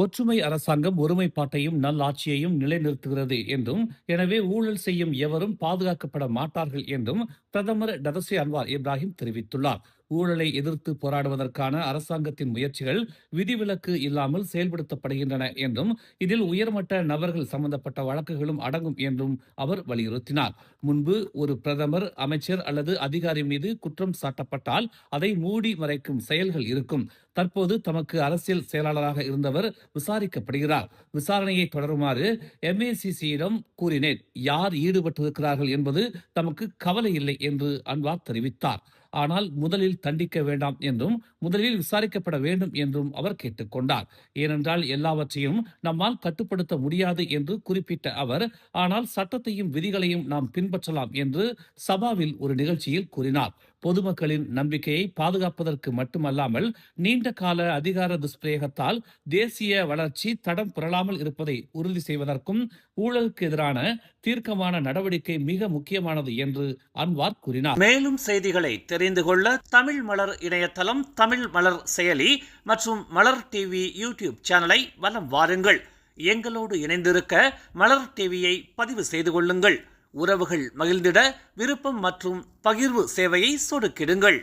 ஒற்றுமை அரசாங்கம் ஒருமைப்பாட்டையும் நல்லாட்சியையும் நிலைநிறுத்துகிறது என்றும், எனவே ஊழல் செய்யும் எவரும் பாதுகாக்கப்பட மாட்டார்கள் என்றும் பிரதமர் டதஸ்ரீ அன்வார் இப்ராஹிம் தெரிவித்துள்ளார். ஊழலை எதிர்த்து போராடுவதற்கான அரசாங்கத்தின் முயற்சிகள் விதிவிலக்கு இல்லாமல் செயல்படுத்தப்படுகின்றன என்றும், இதில் உயர்மட்ட நபர்கள் சம்பந்தப்பட்ட வழக்குகளும் அடங்கும் என்றும் அவர் வலியுறுத்தினார். முன்பு ஒரு பிரதமர், அமைச்சர் அல்லது அதிகாரி மீது குற்றம் சாட்டப்பட்டால் அதை மூடி மறைக்கும் செயல்கள் இருக்கும். தற்போது தமக்கு அரசியல் செயலாளராக இருந்தவர் விசாரிக்கப்படுகிறார். விசாரணையை தொடருமாறு MACCயிடம் கூறினேன். யார் ஈடுபட்டிருக்கிறார்கள் என்பது தமக்கு கவலை இல்லை என்று அன்வார் தெரிவித்தார். ஆனால் முதலில் தண்டிக்க வேண்டாம் என்றும், முதலில் விசாரிக்கப்பட வேண்டும் என்றும் அவர் கேட்டுக்கொண்டார். ஏனென்றால் எல்லாவற்றையும் நம்மால் கட்டுப்படுத்த முடியாது என்று குறிப்பிட்ட அவர், ஆனால் சட்டத்தையும் விதிகளையும் நாம் பின்பற்றலாம் என்று சபாவில் ஒரு நிகழ்ச்சியில் கூறினார். பொதுமக்களின் நம்பிக்கையை பாதுகாப்பதற்கு மட்டுமல்லாமல் நீண்ட கால அதிகார துஷ்பிரயோகத்தால் தேசிய வளர்ச்சி தடம் புரளாமல் இருப்பதை உறுதி செய்வதற்கும் ஊழலுக்கு எதிரான தீர்க்கமான நடவடிக்கை மிக முக்கியமானது என்று அன்வார் கூறினார். மேலும் செய்திகளை தெரிந்து கொள்ள தமிழ் மலர் இணையதளம், தமிழ் மலர் செயலி மற்றும் மலர் டிவி யூடியூப் சேனலை வலம் வாருங்கள். எங்களோடு இணைந்திருக்க மலர் டிவியை பதிவு செய்து கொள்ளுங்கள். உறவுகள் மகிழ்ந்திட விருப்பம் மற்றும் பகிர்வு சேவையை சொடுக்கிடுங்கள்.